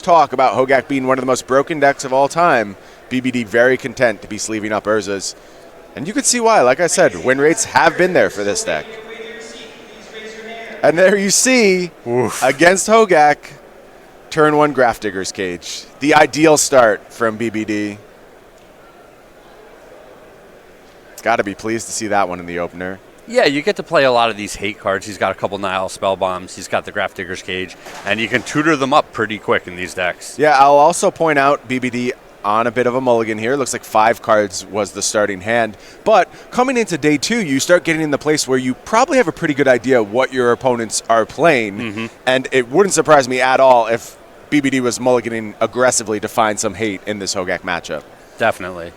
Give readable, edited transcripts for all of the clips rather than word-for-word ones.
talk about Hogak being one of the most broken decks of all time, BBD very content to be sleeving up Urza's. And you can see why. Like I said, win rates have been there for this deck. And there you see, against Hogak, turn 1 Grafdigger's Cage. The ideal start from BBD. Got to be pleased to see that one in the opener. Yeah, you get to play a lot of these hate cards. He's got a couple Nile Spell Bombs. He's got the Grafdigger's Cage. And you can tutor them up pretty quick in these decks. Yeah, I'll also point out BBD on a bit of a mulligan here. Looks like 5 cards was the starting hand. But coming into day 2, you start getting in the place where you probably have a pretty good idea what your opponents are playing. And it wouldn't surprise me at all if BBD was mulliganing aggressively to find some hate in this Hogak matchup. Definitely.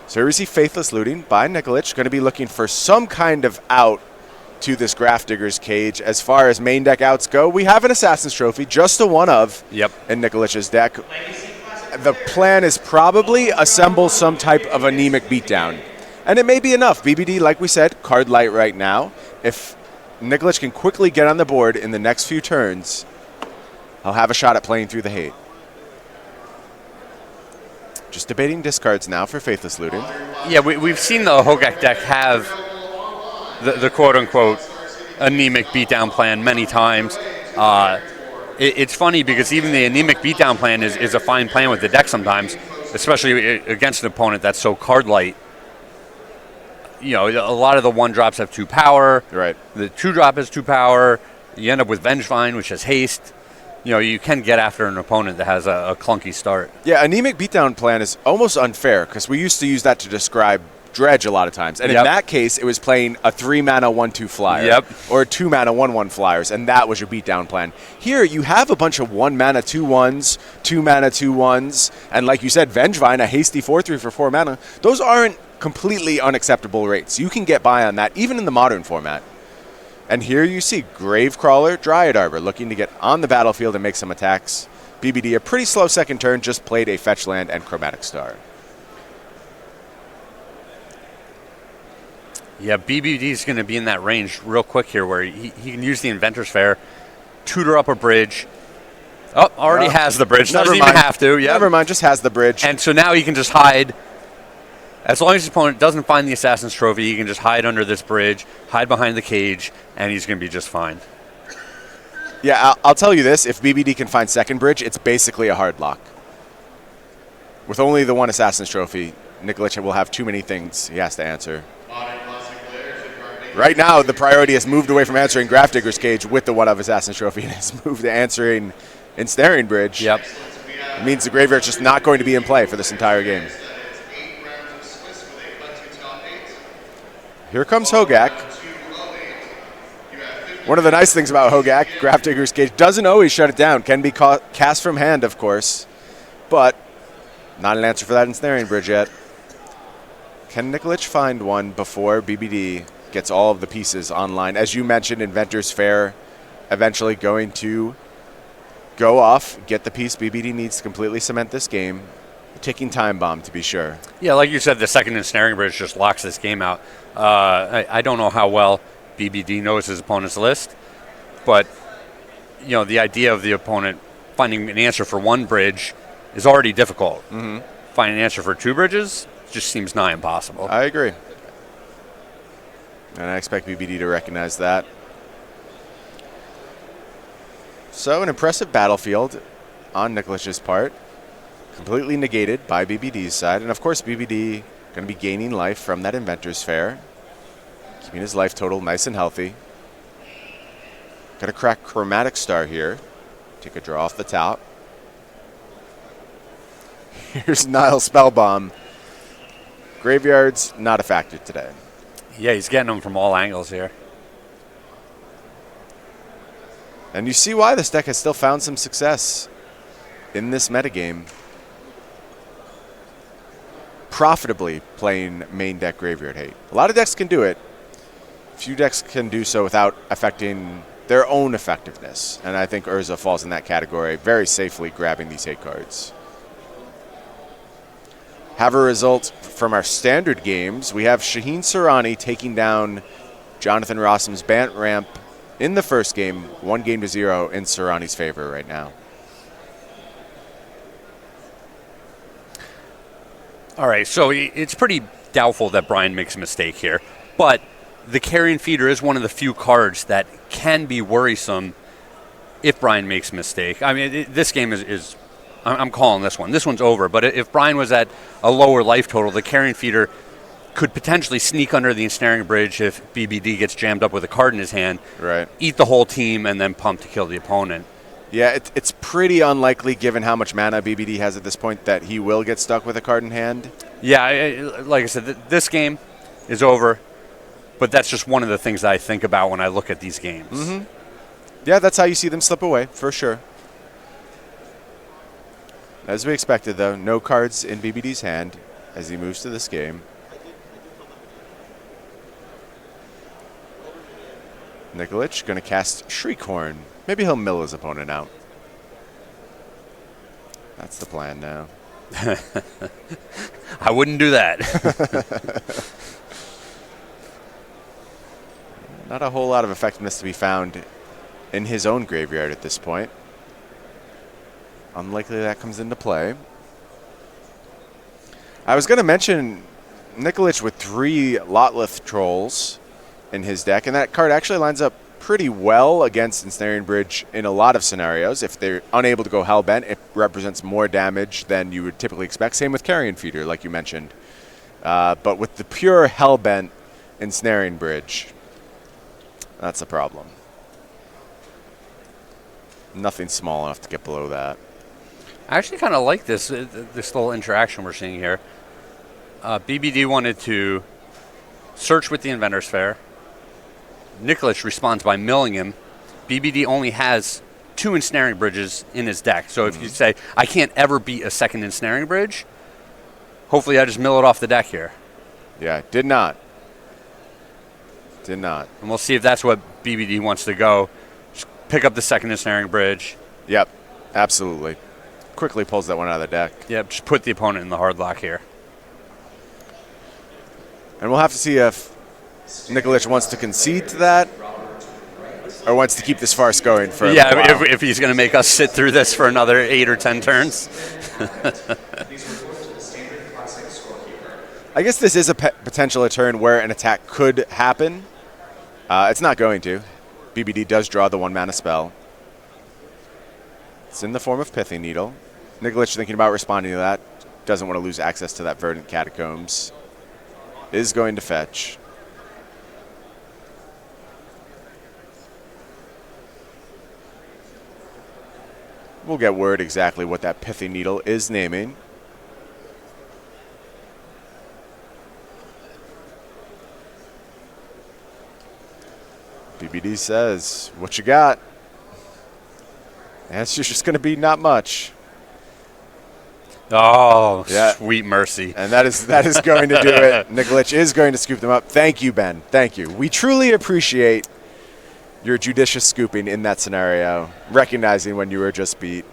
So here we see Faithless Looting by Nikolich. Going to be looking for some kind of out to this Grafdigger's Cage. As far as main deck outs go, we have an Assassin's Trophy, just a one of in Nikolich's deck. The plan is probably assemble some type of anemic beatdown. And it may be enough. BBD, like we said, card light right now. If Nikolich can quickly get on the board in the next few turns, he'll have a shot at playing through the hate. Just debating discards now for Faithless Looting. Yeah, we've seen the Hogak deck have the quote-unquote anemic beatdown plan many times. It's funny because even the anemic beatdown plan is a fine plan with the deck sometimes, especially against an opponent that's so card light. You know, a lot of the 1-drops have 2 power. Right. The 2-drop has 2 power. You end up with Vengevine, which has haste. You know, you can get after an opponent that has a clunky start. Yeah, anemic beatdown plan is almost unfair because we used to use that to describe Dredge a lot of times. And in that case, it was playing a 3-mana 1/2 flyer or a 2-mana 1/1 flyers, and that was your beatdown plan. Here, you have a bunch of 1-mana 2/1s, 2-mana 2/1s, and like you said, Vengevine, a hasty 4/3 for 4 mana. Those aren't completely unacceptable rates. You can get by on that, even in the modern format. And here you see Gravecrawler, Dryad Arbor, looking to get on the battlefield and make some attacks. BBD, a pretty slow second turn, just played a Fetch Land and Chromatic Star. Yeah, BBD's going to be in that range real quick here where he can use the Inventor's Fair, tutor up a bridge. Oh, already has the bridge. Doesn't even have to. Yep. Never mind, just has the bridge. And so now he can just hide. As long as his opponent doesn't find the Assassin's Trophy, he can just hide under this bridge, hide behind the cage, and he's going to be just fine. Yeah, I'll tell you this. If BBD can find second bridge, it's basically a hard lock. With only the 1 Assassin's Trophy, Nikolich will have too many things he has to answer. Right now, the priority has moved away from answering Grafdigger's Cage with the 1 of Assassin's Trophy and has moved to answering Ensnaring Bridge. Yep. It means the graveyard's just not going to be in play for this entire game. Here comes Hogak. One of the nice things about Hogak, Grafdigger's Cage, doesn't always shut it down. Can be cast from hand, of course, but not an answer for that Ensnaring Bridge yet. Can Nikolich find one before BBD gets all of the pieces online? As you mentioned, Inventor's Fair eventually going to go off, get the piece BBD needs to completely cement this game. Ticking time bomb, to be sure. Yeah, like you said, the second Ensnaring Bridge just locks this game out. I don't know how well BBD knows his opponent's list, but you know, the idea of the opponent finding an answer for 1 bridge is already difficult. Finding an answer for 2 bridges just seems nigh impossible. I agree. And I expect BBD to recognize that. So an impressive battlefield on Nikolich's part. Completely negated by BBD's side. And of course, BBD going to be gaining life from that Inventor's Fair. Keeping his life total nice and healthy. Got to crack Chromatic Star here. Take a draw off the top. Here's Nile Spellbomb. Graveyard's not a factor today. Yeah, he's getting them from all angles here. And you see why this deck has still found some success in this metagame. Profitably playing main deck Graveyard Hate. A lot of decks can do it. Few decks can do so without affecting their own effectiveness. And I think Urza falls in that category, very safely grabbing these hate cards. Have a result from our standard games. We have Shaheen Soorani taking down Jonathan Rosum's Bant Ramp in the first game, 1-0 in Soorani's favor right now. All right, so it's pretty doubtful that Brian makes a mistake here, but the Carrion Feeder is one of the few cards that can be worrisome if Brian makes a mistake. I mean, this game is I'm calling this one. This one's over, but if Brian was at a lower life total, the Carrion Feeder could potentially sneak under the Ensnaring Bridge if BBD gets jammed up with a card in his hand, right? Eat the whole team, and then pump to kill the opponent. Yeah, it's pretty unlikely, given how much mana BBD has at this point, that he will get stuck with a card in hand. Yeah, like I said, this game is over, but that's just one of the things that I think about when I look at these games. Mm-hmm. Yeah, that's how you see them slip away, for sure. As we expected, though, no cards in BBD's hand as he moves to this game. Nikolich going to cast Shriekhorn. Maybe he'll mill his opponent out. That's the plan now. I wouldn't do that. Not a whole lot of effectiveness to be found in his own graveyard at this point. Unlikely that comes into play. I was going to mention Nikolich with 3 Lotleth Trolls in his deck, and that card actually lines up pretty well against Ensnaring Bridge in a lot of scenarios. If they're unable to go Hellbent, it represents more damage than you would typically expect. Same with Carrion Feeder, like you mentioned. But with the pure Hellbent Ensnaring Bridge, that's a problem. Nothing small enough to get below that. I actually kind of like this little interaction we're seeing here. BBD wanted to search with the Inventor's Fair. Nikolich responds by milling him. BBD only has 2 Ensnaring Bridges in his deck. So if you say, I can't ever beat a second Ensnaring Bridge, hopefully I just mill it off the deck here. Yeah, did not. Did not. And we'll see if that's what BBD wants to go. Just pick up the second Ensnaring Bridge. Yep, absolutely. Quickly pulls that one out of the deck. Yep, just put the opponent in the hard lock here. And we'll have to see if Nikolich wants to concede to that or wants to keep this farce going for a while. If he's going to make us sit through this for another 8 or 10 turns. I guess this is a potential turn where an attack could happen. It's not going to. BBD does draw the 1 mana spell. It's in the form of Pithing Needle. Nikolich thinking about responding to that. Doesn't want to lose access to that Verdant Catacombs. Is going to fetch. We'll get word exactly what that Pithing Needle is naming. BBD says, what you got? Answer's just going to be not much. Oh, yeah. Sweet mercy. And that is going to do it. Nikolich is going to scoop them up. Thank you, Ben. Thank you. We truly appreciate your judicious scooping in that scenario, recognizing when you were just beat.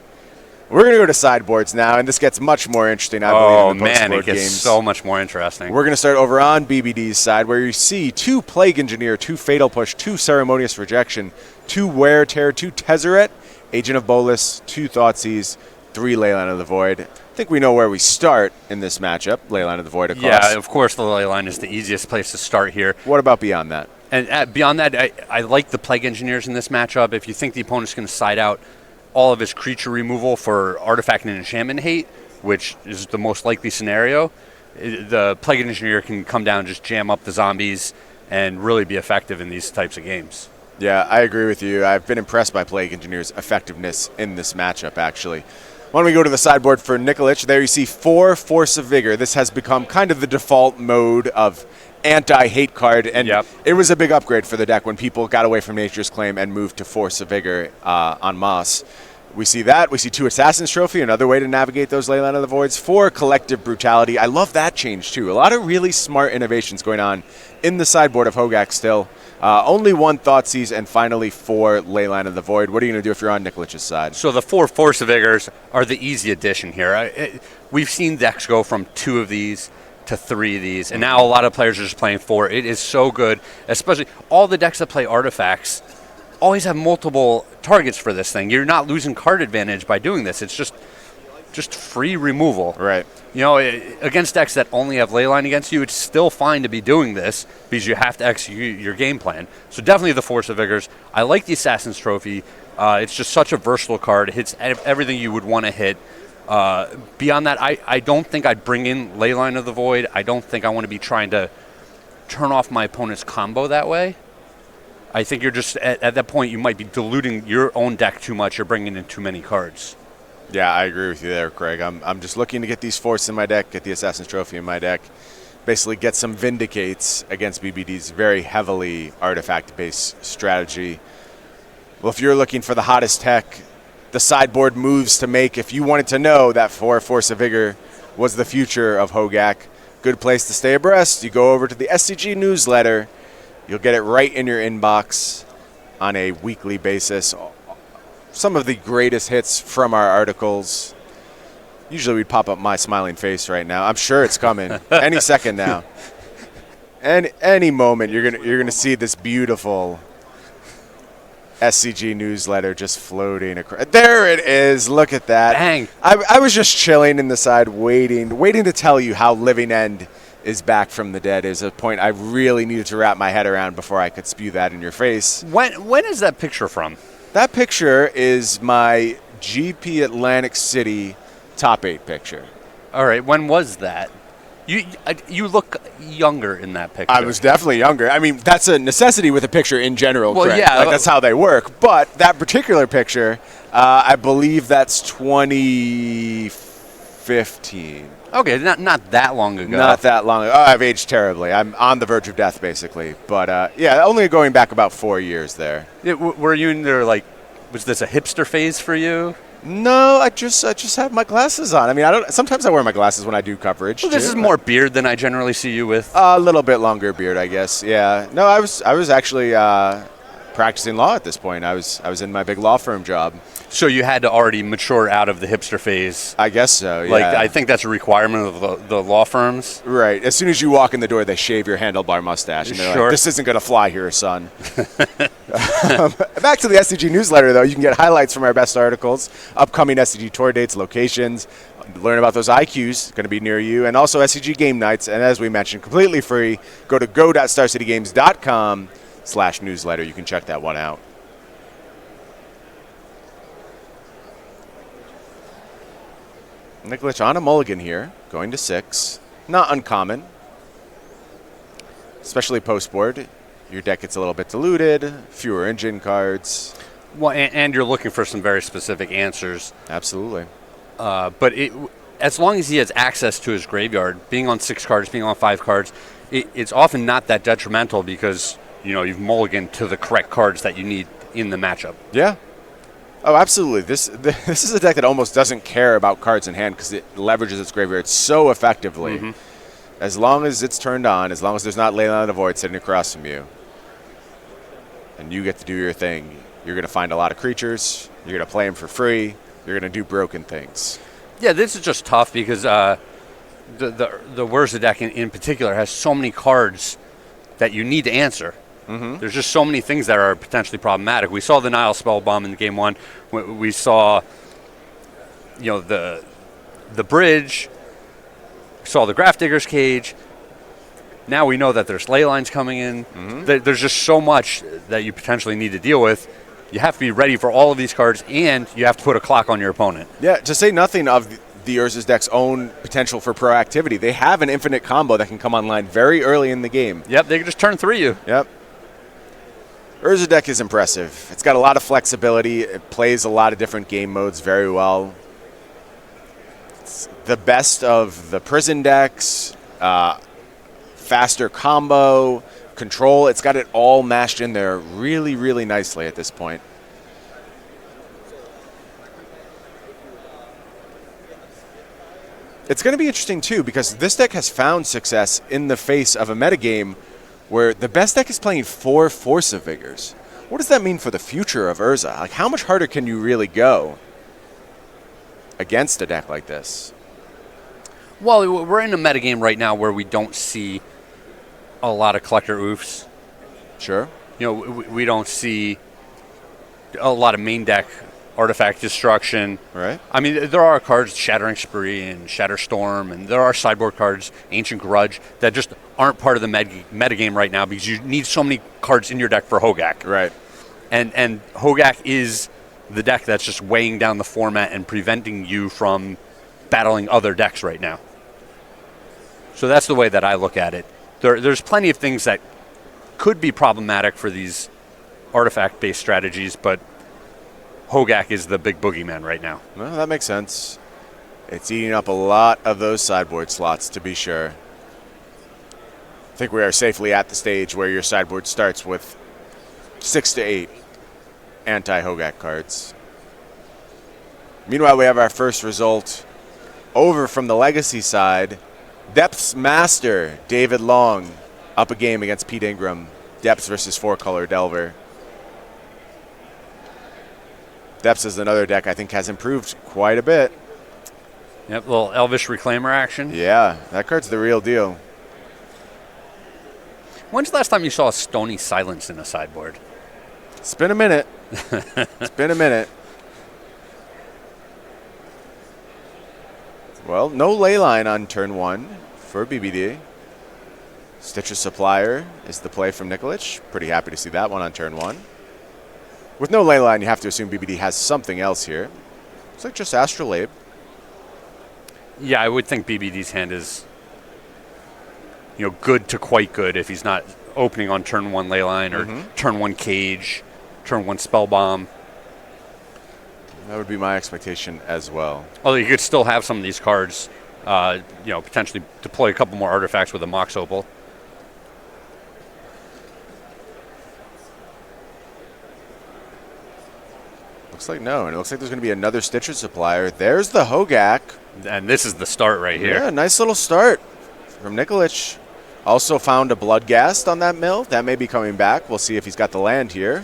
We're going to go to sideboards now, and this gets much more interesting, I believe, in the post-board man, it gets games. So much more interesting. We're going to start over on BBD's side, where you see 2 Plague Engineer, 2 Fatal Push, 2 Ceremonious Rejection, 2 Wear Tear, 2 Tezzeret, Agent of Bolus, 2 Thoughtseize, 3 Leyline of the Void. I think we know where we start in this matchup, Leyline of the Void, of course. Yeah, of course the Leyline is the easiest place to start here. What about beyond that? And beyond that, I like the Plague Engineers in this matchup. If you think the opponent's going to side out all of his creature removal for Artifact and Enchantment hate, which is the most likely scenario, the Plague Engineer can come down and just jam up the zombies and really be effective in these types of games. Yeah, I agree with you. I've been impressed by Plague Engineer's effectiveness in this matchup, actually. Why don't we go to the sideboard for Nikolich? There you see 4 Force of Vigor. This has become kind of the default mode of anti-hate card, and It was a big upgrade for the deck when people got away from Nature's Claim and moved to Force of Vigor en masse. We see that. We see 2 Assassin's Trophy, another way to navigate those Leyline of the Voids. 4 Collective Brutality. I love that change, too. A lot of really smart innovations going on in the sideboard of Hogak still. Only 1 Thoughtseize, and finally 4 Leyline of the Void. What are you going to do if you're on Nikolich's side? So the 4 Force of Vigors are the easy addition here. We've seen decks go from 2 of these to 3 of these, and now a lot of players are just playing 4. It is so good, especially all the decks that play artifacts always have multiple targets for this thing. You're not losing card advantage by doing this. It's just just free removal. Right. You know, against decks that only have Leyline against you, it's still fine to be doing this because you have to execute your game plan. So definitely the Force of Vigors. I like the Assassin's Trophy. It's just such a versatile card. It hits everything you would want to hit. Beyond that, I don't think I'd bring in Leyline of the Void. I don't think I want to be trying to turn off my opponent's combo that way. I think you're just, at that point, you might be diluting your own deck too much. You're bringing in too many cards. Yeah, I agree with you there, Craig. I'm just looking to get these Force in my deck, get the Assassin's Trophy in my deck, basically get some Vindicates against BBD's very heavily artifact-based strategy. Well, if you're looking for the hottest tech, the sideboard moves to make, if you wanted to know that Force of Vigor was the future of Hogak, good place to stay abreast. You go over to the SCG newsletter. You'll get it right in your inbox on a weekly basis. Some of the greatest hits from our articles. Usually we'd pop up my smiling face right now. I'm sure it's coming any second now. And any moment you're gonna see this beautiful SCG newsletter just floating across. There it is. Look at that. Dang. I was just chilling in the side, waiting to tell you how Living End is back from the dead is a point I really needed to wrap my head around before I could spew that in your face. When is that picture from? That picture is my GP Atlantic City top 8 picture. All right. When was that? You look younger in that picture. I was definitely younger. I mean, that's a necessity with a picture in general. Well, correct? yeah. Like, that's how they work. But that particular picture, I believe that's 2015. Okay, not that long ago. Not that long ago. Oh, I've aged terribly. I'm on the verge of death, basically. But, yeah, only going back about 4 years there. Yeah, were you in there, like, was this a hipster phase for you? No, I just have my glasses on. I mean, sometimes I wear my glasses when I do coverage. Well, this is more beard than I generally see you with. A little bit longer beard, I guess. Yeah. No, I was actually practicing law at this point. I was in my big law firm job. So you had to already mature out of the hipster phase. I guess so, yeah. Like, I think that's a requirement of the law firms. Right. As soon as you walk in the door, they shave your handlebar mustache. And they're like, this isn't going to fly here, son. Back to the SCG newsletter, though. You can get highlights from our best articles, upcoming SCG tour dates, locations, learn about those IQs going to be near you, and also SCG game nights. And as we mentioned, completely free. Go to go.starcitygames.com/newsletter. You can check that one out. Nikolich on a mulligan here, going to 6. Not uncommon, especially post-board. Your deck gets a little bit diluted, fewer engine cards. Well, and you're looking for some very specific answers. Absolutely. But as long as he has access to his graveyard, being on 6 cards, being on 5 cards, it's often not that detrimental because, you've mulliganed to the correct cards that you need in the matchup. Yeah. Oh, absolutely. This is a deck that almost doesn't care about cards in hand because it leverages its graveyard so effectively. Mm-hmm. As long as it's turned on, as long as there's not Leyline of the Void sitting across from you, and you get to do your thing, you're going to find a lot of creatures, you're going to play them for free, you're going to do broken things. Yeah, this is just tough because the Urza deck in particular has so many cards that you need to answer. Mm-hmm. There's just so many things that are potentially problematic. We saw the Nile Spellbomb in game 1. We saw, the bridge. We saw the Grafdigger's Cage. Now we know that there's ley lines coming in. Mm-hmm. There's just so much that you potentially need to deal with. You have to be ready for all of these cards, and you have to put a clock on your opponent. Yeah, to say nothing of the Urza's deck's own potential for proactivity. They have an infinite combo that can come online very early in the game. Yep, they can just turn 3 you. Yep. Urza deck is impressive. It's got a lot of flexibility. It plays a lot of different game modes very well. It's the best of the prison decks, faster combo, control. It's got it all mashed in there really, really nicely at this point. It's going to be interesting, too, because this deck has found success in the face of a metagame where the best deck is playing 4 Force of Vigors. What does that mean for the future of Urza? Like, how much harder can you really go against a deck like this? Well, we're in a metagame right now where we don't see a lot of collector oofs. Sure. We don't see a lot of main deck artifact destruction. Right. I mean, there are cards, Shattering Spree and Shatter Storm, and there are sideboard cards, Ancient Grudge, that just aren't part of the metagame right now because you need so many cards in your deck for Hogak. Right. And Hogak is the deck that's just weighing down the format and preventing you from battling other decks right now. So that's the way that I look at it. There's plenty of things that could be problematic for these artifact-based strategies, but Hogak is the big boogeyman right now. Well, that makes sense. It's eating up a lot of those sideboard slots, to be sure. I think we are safely at the stage where your sideboard starts with 6 to 8 anti-Hogak cards. Meanwhile, we have our first result over from the Legacy side. Depth's Master, David Long, up a game against Pete Ingram. Depths versus 4-color Delver. Depths is another deck I think has improved quite a bit. Yep, little Elvish Reclaimer action. Yeah, that card's the real deal. When's the last time you saw a Stony Silence in a sideboard? It's been a minute. It's been a minute. Well, no Leyline on turn 1 for BBD. Stitcher Supplier is the play from Nikolich. Pretty happy to see that one on turn 1. With no Leyline, you have to assume BBD has something else here. Looks like just Astrolabe. Yeah, I would think BBD's hand is, good to quite good if he's not opening on turn 1 Leyline or turn 1 Cage, turn 1 Spellbomb. That would be my expectation as well. Although you could still have some of these cards, potentially deploy a couple more artifacts with a Mox Opal. Looks like no, and it looks like there's going to be another Stitcher Supplier. There's the Hogak. And this is the start right here. Yeah, nice little start from Nikolich. Also found a Bloodghast on that mill. That may be coming back. We'll see if he's got the land here.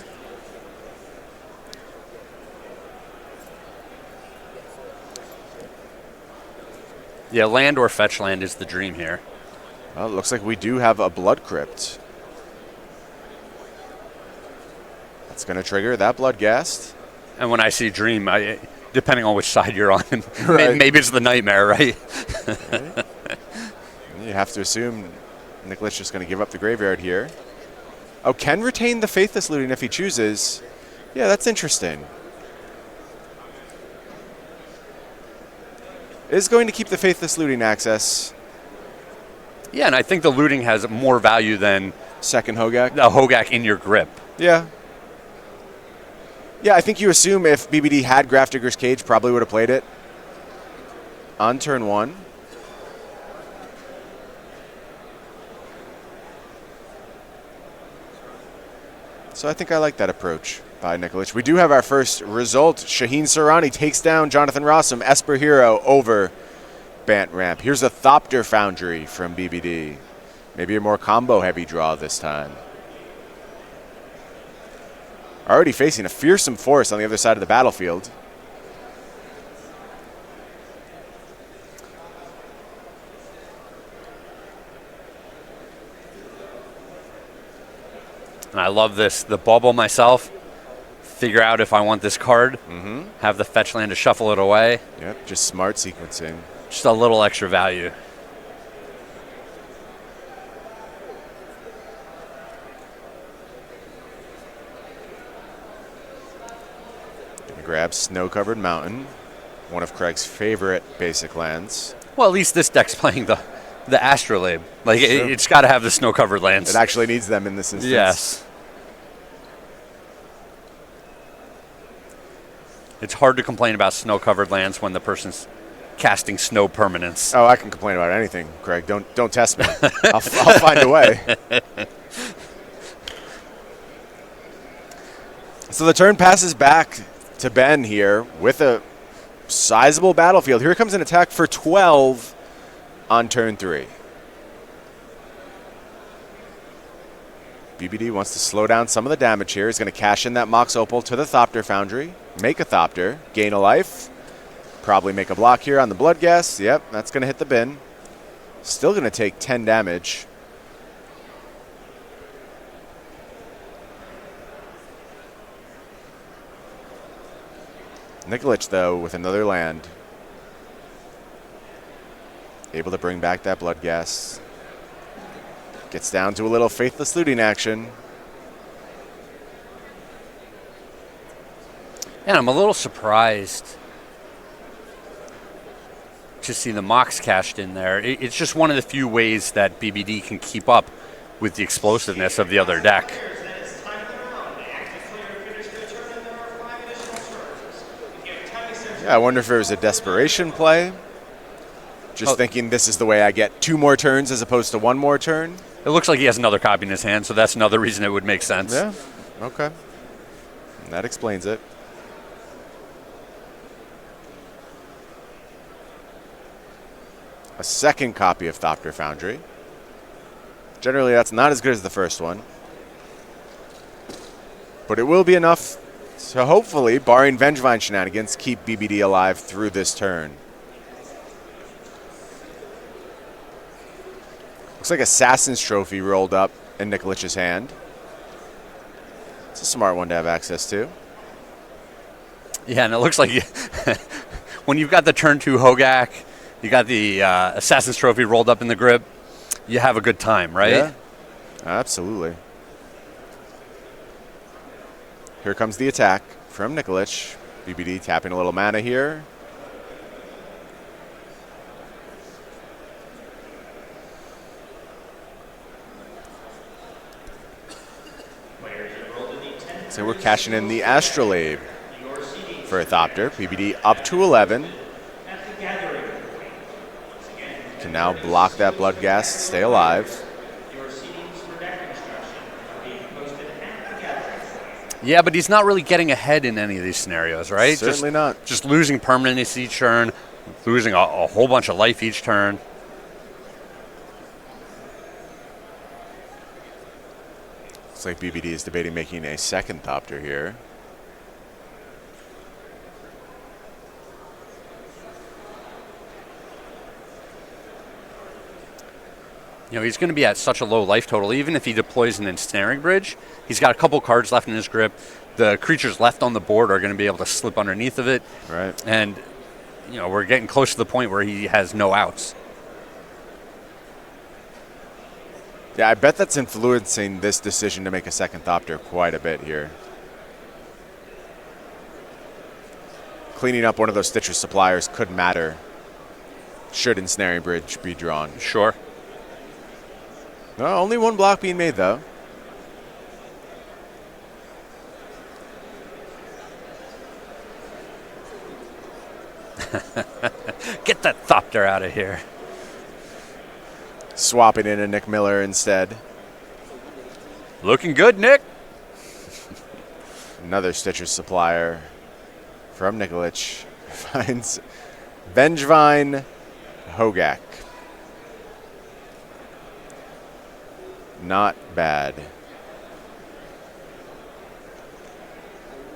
Yeah, land or fetch land is the dream here. Well, it looks like we do have a Blood Crypt. That's going to trigger that Bloodghast. And when I see dream, depending on which side you're on, Right. maybe it's the nightmare, right? Right. You have to assume Nikolich is just going to give up the graveyard here. Oh, can retain the Faithless Looting if he chooses. Yeah, that's interesting. Is going to keep the Faithless Looting access. Yeah, and I think the looting has more value than Second Hogak. a Hogak in your grip. Yeah. Yeah, I think you assume if BBD had Grafdigger's Cage, probably would have played it on turn 1. So I think I like that approach by Nikolich. We do have our first result. Shaheen Soorani takes down Jonathan Rosum, Esper Hero, over Bant Ramp. Here's a Thopter Foundry from BBD. Maybe a more combo-heavy draw this time. Already facing a fearsome force on the other side of the battlefield. And I love this. The bubble myself, figure out if I want this card, have the fetch land to shuffle it away. Yep, just smart sequencing. Just a little extra value. Gonna grab Snow-Covered Mountain, one of Craig's favorite basic lands. Well, at least this deck's playing the Astrolabe. Like, it's got to have the snow-covered lands. It actually needs them in this instance. Yes. It's hard to complain about snow-covered lands when the person's casting snow permanents. Oh, I can complain about anything, Craig. Don't test me. I'll find a way. So the turn passes back to Ben here with a sizable battlefield. Here comes an attack for 12 on turn 3. BBD wants to slow down some of the damage here. He's going to cash in that Mox Opal to the Thopter Foundry, make a Thopter, gain a life, probably make a block here on the Bloodghast. Yep, that's going to hit the bin. Still going to take 10 damage. Nikolich, though, with another land. Able to bring back that Bloodghast. Gets down to a little Faithless Looting action. And I'm a little surprised to see the Mox cashed in there. It's just one of the few ways that BBD can keep up with the explosiveness of the other deck. Yeah, I wonder if it was a desperation play. Just thinking this is the way I get 2 more turns as opposed to 1 more turn. It looks like he has another copy in his hand, so that's another reason it would make sense. Yeah, okay. That explains it. A second copy of Thopter Foundry. Generally, that's not as good as the first one. But it will be enough to hopefully, barring Vengevine shenanigans, keep BBD alive through this turn. Looks like Assassin's Trophy rolled up in Nikolich's hand. It's a smart one to have access to. Yeah, and it looks like when you've got the turn 2 Hogak, you got the Assassin's Trophy rolled up in the grip, you have a good time, right? Yeah, absolutely. Here comes the attack from Nikolich. BBD tapping a little mana here. So we're cashing in the Astrolabe for a Thopter. BBD up to 11. Can now block that Bloodghast, stay alive. Yeah, but he's not really getting ahead in any of these scenarios, right? Certainly not. Just losing permanence each turn, losing a whole bunch of life each turn. Looks like BBD is debating making a second Thopter here. You know, he's going to be at such a low life total. Even if he deploys an Ensnaring Bridge, he's got a couple cards left in his grip. The creatures left on the board are going to be able to slip underneath of it. Right. And, you know, we're getting close to the point where he has no outs. Yeah, I bet that's influencing this decision to make a second Thopter quite a bit here. Cleaning up one of those Stitcher suppliers could matter should Ensnaring Bridge be drawn. Sure. No, only 1 block being made, though. Get that Thopter out of here. Swapping in a Nick Miller instead. Looking good, Nick. Another Stitcher supplier from Nikolich finds Vengevine Hogak. Not bad.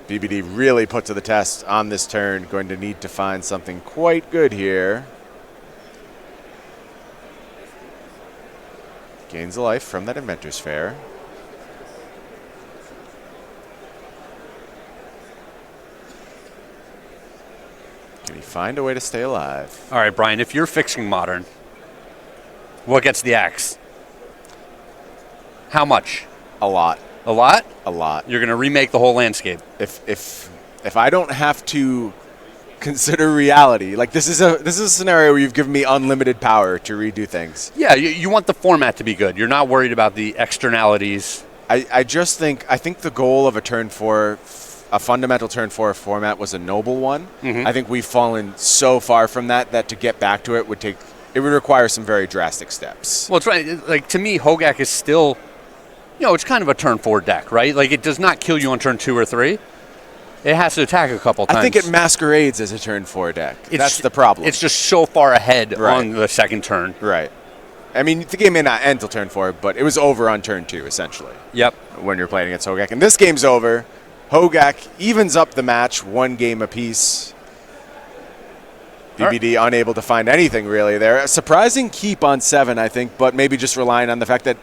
BBD really put to the test on this turn. Going to need to find something quite good here. Gains a life from that Inventor's Fair. Can he find a way to stay alive? All right, Brian, if you're fixing Modern, what gets the axe? How much? A lot. A lot? A lot. You're going to remake the whole landscape. If I don't have to consider reality, like this is a scenario where you've given me unlimited power to redo things. Yeah, you want the format to be good. You're not worried about the externalities. I think the goal of a turn 4, a fundamental turn 4 format was a noble one. Mm-hmm. I think we've fallen so far from that to get back to it would require some very drastic steps. Well, it's right. Like, to me, Hogak is still, you know, it's kind of a turn 4 deck, right? Like, it does not kill you on turn 2 or 3. It has to attack a couple times. I think it masquerades as a turn 4 deck. That's the problem. It's just so far ahead on the second turn. Right. I mean, the game may not end till turn 4, but it was over on turn 2, essentially. Yep. When you're playing against Hogak. And this game's over. Hogak evens up the match 1 game apiece. BBD unable to find anything really there. A surprising keep on 7, I think, but maybe just relying on the fact that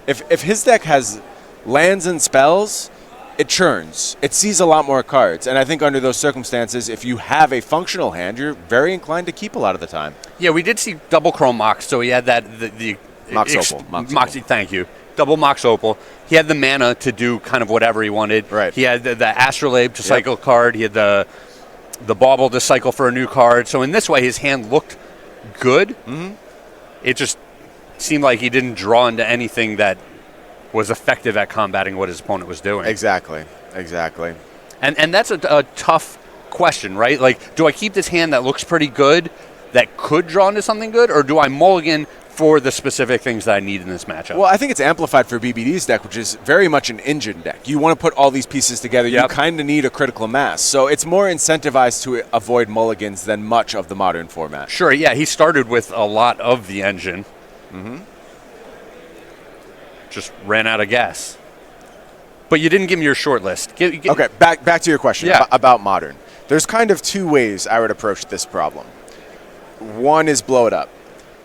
if his deck has lands and spells, it churns. It sees a lot more cards. And I think under those circumstances, if you have a functional hand, you're very inclined to keep a lot of the time. Yeah, we did see double chrome Mox, so he had the Mox Opal. Moxie, thank you. Double Mox Opal. He had the mana to do kind of whatever he wanted. Right. He had the Astrolabe to cycle a card. He had the Bauble to cycle for a new card. So in this way, his hand looked good. Mm-hmm. It just seemed like he didn't draw into anything that was effective at combating what his opponent was doing. Exactly. And that's a tough question, right? Like, do I keep this hand that looks pretty good, that could draw into something good, or do I mulligan for the specific things that I need in this matchup? Well, I think it's amplified for BBD's deck, which is very much an engine deck. You want to put all these pieces together. Yep. You kind of need a critical mass. So it's more incentivized to avoid mulligans than much of the modern format. Sure, yeah. He started with a lot of the engine. Mm-hmm. Just ran out of gas. But you didn't give me your short list. Okay, back to your question about modern. There's kind of two ways I would approach this problem. One is blow it up.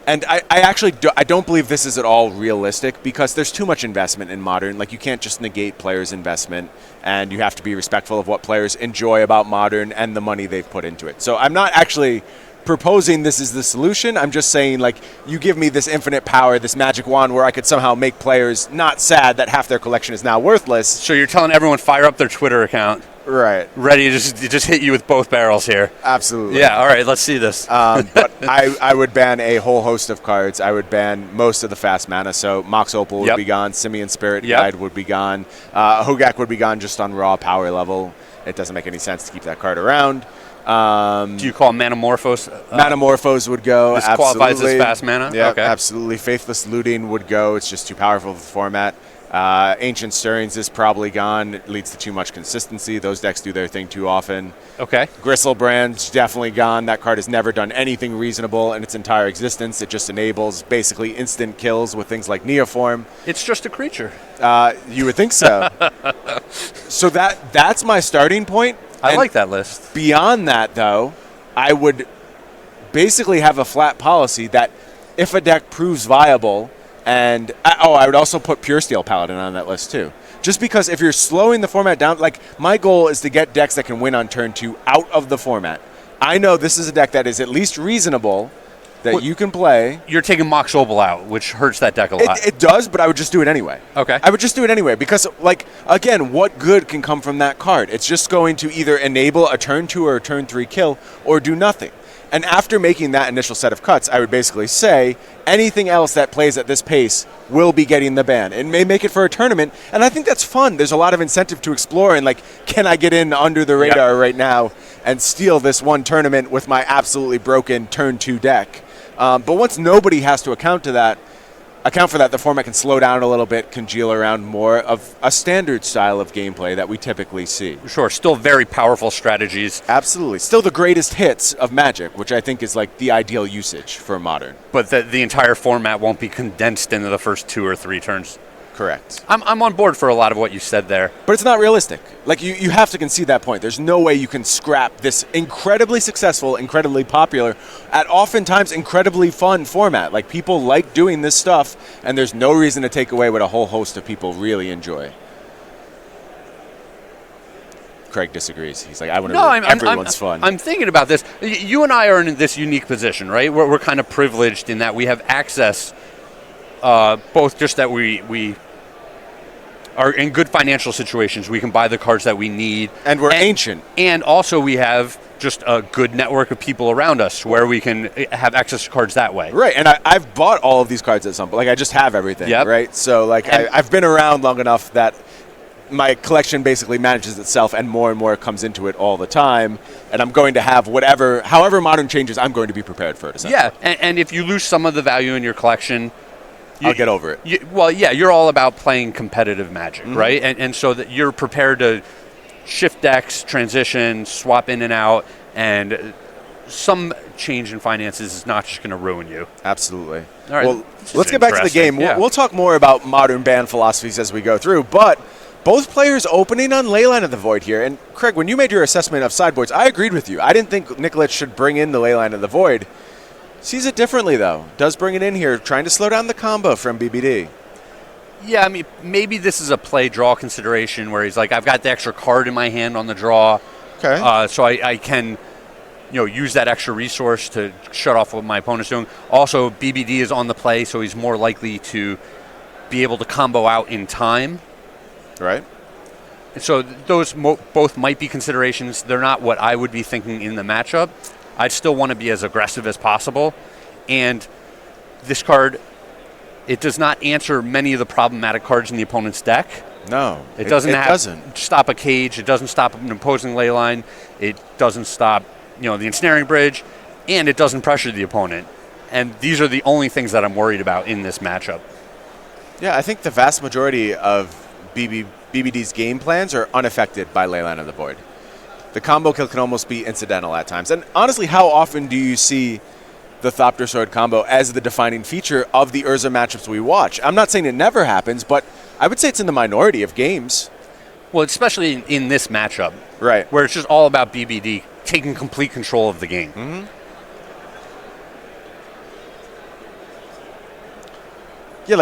And I actually don't believe this is at all realistic because there's too much investment in modern. Like, you can't just negate players' investment, and you have to be respectful of what players enjoy about modern and the money they've put into it. So I'm not actually proposing this is the solution. I'm just saying, like, you give me this infinite power, this magic wand where I could somehow make players not sad that half their collection is now worthless. So you're telling everyone fire up their Twitter account. Right. Ready to just hit you with both barrels here. Absolutely. Yeah, all right, let's see this. But I would ban a whole host of cards. I would ban most of the fast mana. So Mox Opal would be gone. Simian Spirit Guide would be gone. Hogak would be gone just on raw power level. It doesn't make any sense to keep that card around. Do you call Manamorphose? Manamorphose would go. This absolutely. Qualifies as fast mana? Yeah, okay. Absolutely. Faithless Looting would go. It's just too powerful for the format. Ancient Stirrings is probably gone. It leads to too much consistency. Those decks do their thing too often. Okay. Gristlebrand's definitely gone. That card has never done anything reasonable in its entire existence. It just enables basically instant kills with things like Neoform. It's just a creature. You would think so. So that's my starting point. I like that list. Beyond that, though, I would basically have a flat policy that if a deck proves viable, and I would also put Pure Steel Paladin on that list too. Just because if you're slowing the format down, like, my goal is to get decks that can win on turn 2 out of the format. I know this is a deck that is at least reasonable that you can play. You're taking Mox Opal out, which hurts that deck a lot. It does, but I would just do it anyway. Okay. I would just do it anyway because, like, again, what good can come from that card? It's just going to either enable a turn 2 or a turn 3 kill or do nothing. And after making that initial set of cuts, I would basically say anything else that plays at this pace will be getting the ban. It may make it for a tournament, and I think that's fun. There's a lot of incentive to explore, and, like, can I get in under the radar right now and steal this one tournament with my absolutely broken turn 2 deck? But once nobody has to account for that, the format can slow down a little bit, congeal around more of a standard style of gameplay that we typically see. Sure, still very powerful strategies. Absolutely. Still the greatest hits of Magic, which I think is, like, the ideal usage for Modern. But the entire format won't be condensed into the first 2 or 3 turns. Correct. I'm on board for a lot of what you said there. But it's not realistic. Like, you have to concede that point. There's no way you can scrap this incredibly successful, incredibly popular, at oftentimes incredibly fun format. Like, people like doing this stuff, and there's no reason to take away what a whole host of people really enjoy. Craig disagrees. He's like, I want to ruin everyone's fun. I'm thinking about this. You and I are in this unique position, right? We're kind of privileged in that we have access, both just that we are in good financial situations. We can buy the cards that we need. And we're ancient. And also we have just a good network of people around us where we can have access to cards that way. Right, and I've bought all of these cards at some point. Like, I just have everything, right? So, like, I've been around long enough that my collection basically manages itself, and more comes into it all the time. And I'm going to have however Modern changes, I'm going to be prepared for it. Yeah, and if you lose some of the value in your collection, I'll get over it. You're all about playing competitive Magic, right? And so that you're prepared to shift decks, transition, swap in and out, and some change in finances is not just going to ruin you. Absolutely. All right. Well, let's get back to the game. Yeah. We'll talk more about Modern ban philosophies as we go through, but both players opening on Leyline of the Void here. And Craig, when you made your assessment of sideboards, I agreed with you. I didn't think Nikolich should bring in the Leyline of the Void. Sees it differently, though. Does bring it in here, trying to slow down the combo from BBD. Yeah, I mean, maybe this is a play-draw consideration where he's like, I've got the extra card in my hand on the draw, so I can, use that extra resource to shut off what my opponent's doing. Also, BBD is on the play, so he's more likely to be able to combo out in time. Right. So those both might be considerations. They're not what I would be thinking in the matchup. I'd still want to be as aggressive as possible. And this card, it does not answer many of the problematic cards in the opponent's deck. No, it doesn't stop a cage. It doesn't stop an opposing ley line. It doesn't stop, the ensnaring bridge, and it doesn't pressure the opponent. And these are the only things that I'm worried about in this matchup. Yeah, I think the vast majority of BBD's game plans are unaffected by Leyline of the Void. The combo kill can almost be incidental at times. And honestly, how often do you see the Thopter Sword combo as the defining feature of the Urza matchups we watch? I'm not saying it never happens, but I would say it's in the minority of games. Well, especially in this matchup. Right. Where it's just all about BBD taking complete control of the game. Mm-hmm. Yeah,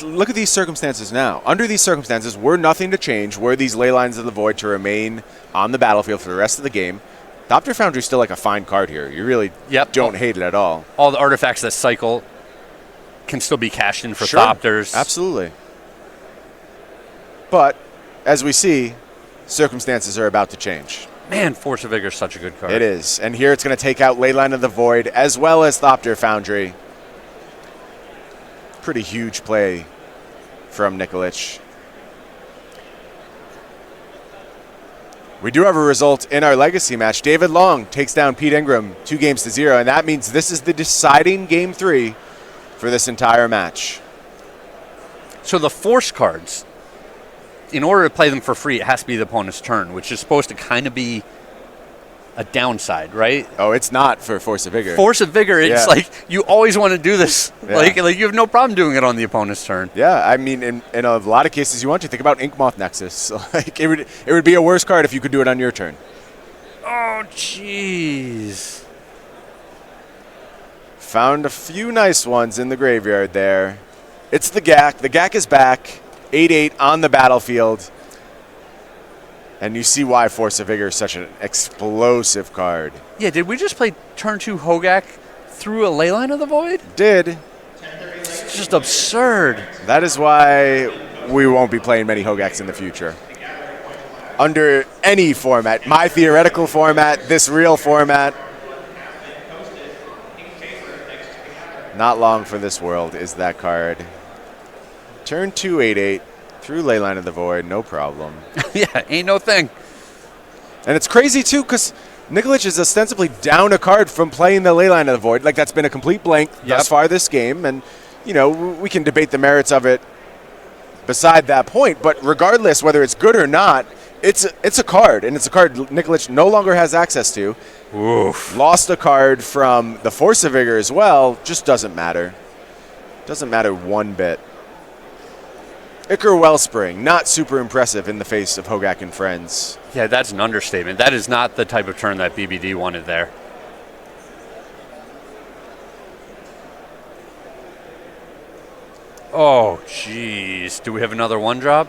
look at these circumstances now. Under these circumstances, were nothing to change, were these Ley Lines of the Void to remain on the battlefield for the rest of the game, Thopter Foundry is still a fine card here. You really don't hate it at all. All the artifacts that cycle can still be cashed in for Thopters. Absolutely. But, as we see, circumstances are about to change. Man, Force of Vigor is such a good card. It is. And here it's going to take out Leyline of the Void as well as Thopter Foundry. Pretty huge play from Nikolich. We do have a result in our legacy match. David Long takes down Pete Ingram 2-0, and that means this is the deciding game 3 for this entire match. So the force cards, in order to play them for free, it has to be the opponent's turn, which is supposed to kind of be a downside, right? Oh, it's not for Force of Vigor. Force of Vigor, it's like you always want to do this. Yeah. Like you have no problem doing it on the opponent's turn. Yeah, I mean, in a lot of cases you want to. Think about Inkmoth Nexus. It would be a worse card if you could do it on your turn. Oh, jeez. Found a few nice ones in the graveyard there. It's the GAC. The GAC is back. 8/8 on the battlefield. And you see why Force of Vigor is such an explosive card. Yeah, did we just play turn 2 Hogak through a Leyline of the Void? Did. It's just absurd. That is why we won't be playing many Hogaks in the future. Under any format, my theoretical format, this real format. Not long for this world is that card. Turn 2 8/8. Through Leyline of the Void, no problem. Yeah, ain't no thing. And it's crazy, too, because Nikolich is ostensibly down a card from playing the Leyline of the Void. Like, that's been a complete blank thus far this game. And, we can debate the merits of it beside that point. But regardless, whether it's good or not, it's a card. And it's a card Nikolich no longer has access to. Oof. Lost a card from the Force of Vigor as well. Just doesn't matter. Doesn't matter one bit. Icar Wellspring, not super impressive in the face of Hogak and friends. Yeah, that's an understatement. That is not the type of turn that BBD wanted there. Oh, jeez. Do we have another 1-drop?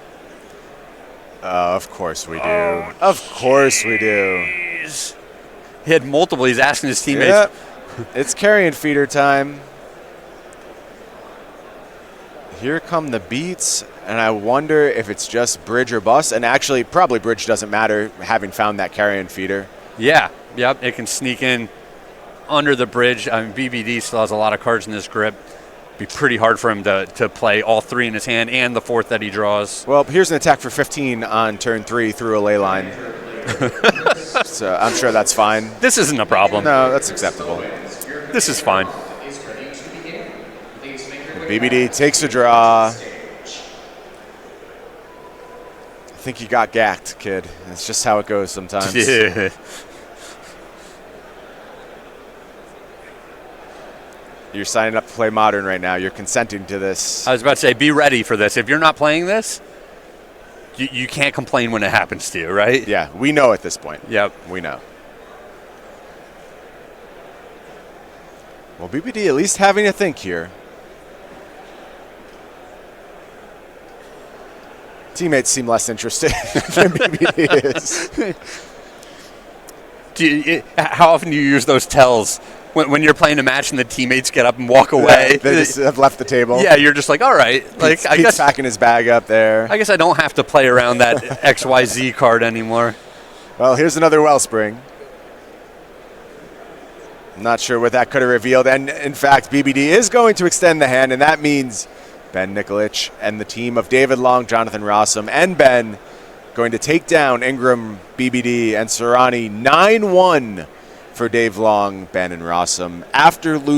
Of course we do. Oh, of course we do. He had multiple. He's asking his teammates. Yep. It's carrion feeder time. Here come the beats, and I wonder if it's just bridge or bust. And actually, probably bridge doesn't matter, having found that carrion feeder. Yeah, yep, it can sneak in under the bridge. I mean, BBD still has a lot of cards in his grip. Be pretty hard for him to play all 3 in his hand and the 4th that he draws. Well, here's an attack for 15 on turn 3 through a ley line. So I'm sure that's fine. This isn't a problem. No, that's acceptable. This is fine. BBD takes a draw. I think you got gacked, kid. That's just how it goes sometimes. Yeah. You're signing up to play Modern right now. You're consenting to this. I was about to say, be ready for this. If you're not playing this, you can't complain when it happens to you, right? Yeah, we know at this point. Yep. We know. Well, BBD at least having a think here. Teammates seem less interested than BBD is. How often do you use those tells when you're playing a match and the teammates get up and walk away? Yeah, they just have left the table. Yeah, you're just like, all right. I guess packing his bag up there. I guess I don't have to play around that XYZ card anymore. Well, here's another Wellspring. I'm not sure what that could have revealed. And, in fact, BBD is going to extend the hand, and that means Ben Nikolich and the team of David Long, Jonathan Rosum, and Ben going to take down Ingram, BBD, and Soorani 9-1 for Dave Long, Ben, and Rosum after losing